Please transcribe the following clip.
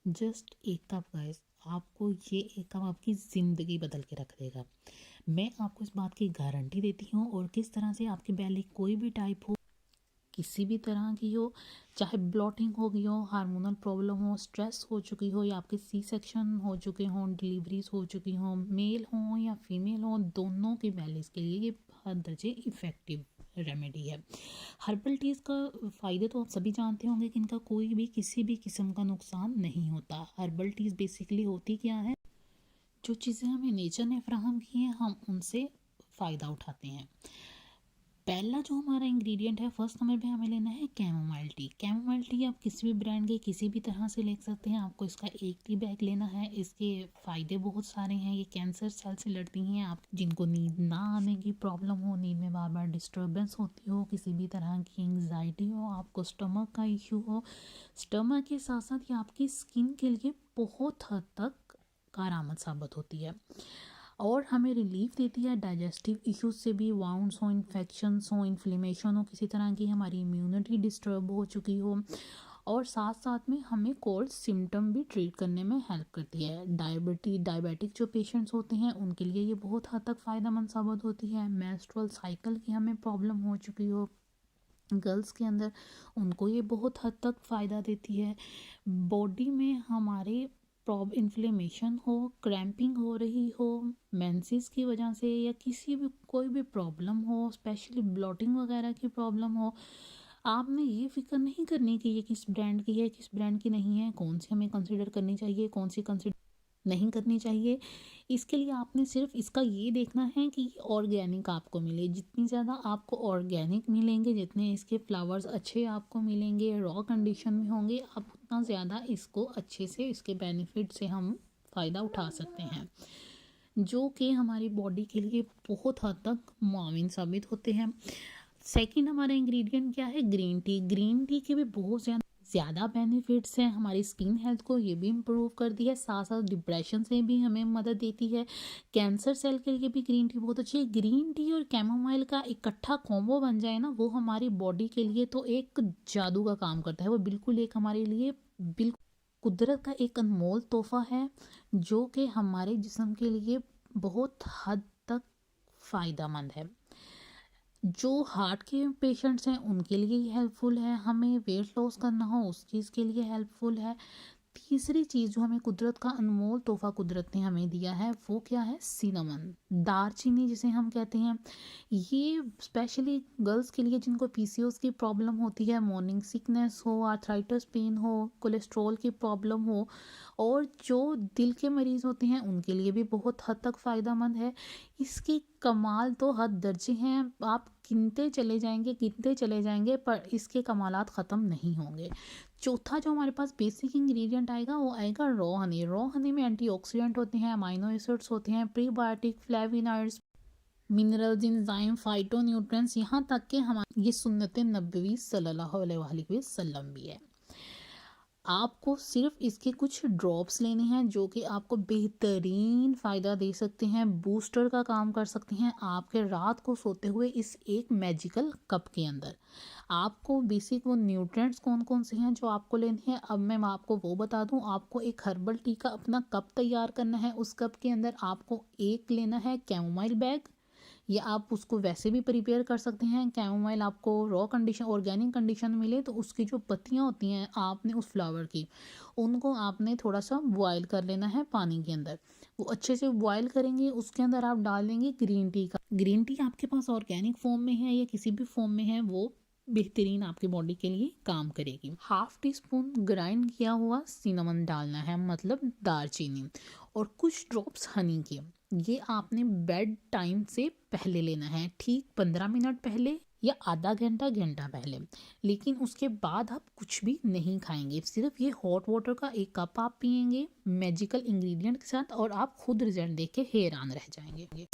Just एक cup guys, आपको ये एक कप आपकी ज़िंदगी बदल के रख देगा। मैं आपको इस बात की गारंटी देती हूँ। और किस तरह से आपकी बैली कोई भी टाइप हो, किसी भी तरह की हो, चाहे ब्लॉटिंग हो गई हो, हार्मोनल प्रॉब्लम हो, स्ट्रेस हो चुकी हो, या आपके सी सेक्शन हो चुके हों, डिलीवरीज हो चुकी हों, मेल हो या फीमेल हो, दोनों की बैलीज के लिए ये हर दर्जे इफ़ेक्टिव रेमेडी है। हर्बल टीज़ का फ़ायदे तो आप सभी जानते होंगे कि इनका कोई भी किसी भी किस्म का नुकसान नहीं होता। हर्बल टीज़ बेसिकली होती क्या है, जो चीज़ें हमें नेचर ने फ्राहम की हैं हम उनसे फ़ायदा उठाते हैं। पहला जो हमारा इंग्रेडिएंट है, फर्स्ट नंबर पे हमें लेना है कैमोमाइल टी। कैमोमाइल टी आप किसी भी ब्रांड के किसी भी तरह से ले सकते हैं। आपको इसका एक टी बैग लेना है। इसके फ़ायदे बहुत सारे हैं। ये कैंसर सेल से लड़ती हैं। आप जिनको नींद ना आने की प्रॉब्लम हो, नींद में बार बार डिस्टर्बेंस होती हो, किसी भी तरह की एंग्जाइटी हो, आपको स्टमक का इशू हो, स्टमक के साथ साथ ये आपकी स्किन के लिए बहुत हद तक कारआमद साबित होती है और हमें रिलीफ देती है डाइजेस्टिव इश्यूज से भी। वाउंड्स हो, इन्फेक्शंस हो, इन्फ्लेमेशन हो किसी तरह की, हमारी इम्यूनिटी डिस्टर्ब हो चुकी हो, और साथ साथ में हमें कोल्ड सिम्टम भी ट्रीट करने में हेल्प करती है। डायबिटिक जो पेशेंट्स होते हैं उनके लिए ये बहुत हद तक फ़ायदेमंद साबित होती है। मेंस्ट्रुअल साइकिल की हमें प्रॉब्लम हो चुकी हो गर्ल्स के अंदर, उनको ये बहुत हद तक फ़ायदा देती है। बॉडी में हमारे इन्फ्लेमेशन हो, क्रैम्पिंग हो रही हो, मेंसेस की वजह से, या किसी भी कोई भी प्रॉब्लम हो, स्पेशली ब्लॉटिंग वगैरह की प्रॉब्लम हो, आपने ये फिक्र नहीं करनी कि ये किस ब्रांड की है, किस ब्रांड की नहीं है, कौन सी हमें कंसिडर करनी चाहिए, कौन सी कंसिडर नहीं करनी चाहिए। इसके लिए आपने सिर्फ इसका ये देखना है कि ऑर्गेनिक आपको मिले। जितनी ज़्यादा आपको ऑर्गेनिक मिलेंगे, जितने इसके फ्लावर्स अच्छे आपको मिलेंगे, रॉ कंडीशन में होंगे, आप उतना ज़्यादा इसको अच्छे से, इसके बेनिफिट से हम फ़ायदा उठा सकते हैं, जो कि हमारी बॉडी के लिए बहुत हद तक मुआविन साबित होते हैं। सेकंड हमारा इंग्रेडिएंट क्या है, ग्रीन टी। ग्रीन टी के भी बहुत ज़्यादा बेनिफिट्स हैं। हमारी स्किन हेल्थ को ये भी इम्प्रूव करती है, साथ साथ डिप्रेशन से भी हमें मदद देती है। कैंसर सेल के लिए भी ग्रीन टी बहुत अच्छी है। ग्रीन टी और कैमोमाइल का इकट्ठा कॉम्बो बन जाए ना, वो हमारी बॉडी के लिए तो एक जादू का काम करता है। वो बिल्कुल एक हमारे लिए बिल्कुल कुदरत का एक अनमोल तोहफा है, जो कि हमारे जिस्म के लिए बहुत हद तक फ़ायदेमंद है। जो हार्ट के पेशेंट्स हैं उनके लिए ही हेल्पफुल है। हमें वेट लॉस करना हो उस चीज़ के लिए हेल्पफुल है। तीसरी चीज़ जो हमें कुदरत का अनमोल तोहफा कुदरत ने हमें दिया है, वो क्या है, सिनेमन, दालचीनी जिसे हम कहते हैं। ये स्पेशली गर्ल्स के लिए जिनको पीसीओएस की प्रॉब्लम होती है, मॉर्निंग सिकनेस हो, आर्थराइटिस पेन हो, कोलेस्ट्रॉल की प्रॉब्लम हो, और जो दिल के मरीज़ होते हैं उनके लिए भी बहुत हद तक फ़ायदेमंद है। इसकी कमाल तो हद दर्जे हैं, आप गिनते चले जाएंगे पर इसके कमालात ख़त्म नहीं होंगे। चौथा जो हमारे पास बेसिक इंग्रेडिएंट आएगा, वो आएगा रॉ हनी। रॉ हनी में एंटीऑक्सीडेंट होते हैं, अमाइनो एसिड्स होते हैं, प्रीबायोटिक, फ्लेविनॉइड्स, मिनरल्स, एंजाइम, फाइटोन्यूट्रिएंट्स, यहाँ तक कि हमारी ये सुन्नत नबवी सल्लल्लाहु अलैहि वसल्लम भी है। आपको सिर्फ इसके कुछ ड्रॉप्स लेने हैं, जो कि आपको बेहतरीन फ़ायदा दे सकते हैं, बूस्टर का काम कर सकते हैं आपके रात को सोते हुए इस एक मैजिकल कप के अंदर। आपको बेसिक वो न्यूट्रिएंट्स कौन कौन से हैं जो आपको लेने हैं, अब मैं आपको वो बता दूं। आपको एक हर्बल टी का अपना कप तैयार करना है। उस कप के अंदर आपको एक लेना है कैमोमाइल बैग, या आप उसको वैसे भी प्रिपेयर कर सकते हैं। कैमोमाइल आपको रॉ कंडीशन, ऑर्गेनिक कंडीशन में मिले तो उसकी जो पत्तियां होती हैं आपने उस फ्लावर की, उनको आपने थोड़ा सा बॉयल कर लेना है पानी के अंदर। वो अच्छे से बॉयल करेंगे, उसके अंदर आप डाल देंगे ग्रीन टी का। ग्रीन टी आपके पास ऑर्गेनिक फॉर्म में है या किसी भी फॉर्म में है, वो बेहतरीन आपकी बॉडी के लिए काम करेगी। हाफ टी स्पून ग्राइंड किया हुआ सिनेमन डालना है, मतलब दालचीनी, और कुछ ड्रॉप्स हनी के। ये आपने बेड टाइम से पहले लेना है, ठीक 15 मिनट पहले या आधा घंटा पहले। लेकिन उसके बाद आप कुछ भी नहीं खाएंगे, सिर्फ ये हॉट वाटर का एक कप आप पियेंगे मैजिकल इंग्रेडिएंट के साथ, और आप खुद रिजल्ट देख के हैरान रह जाएंगे।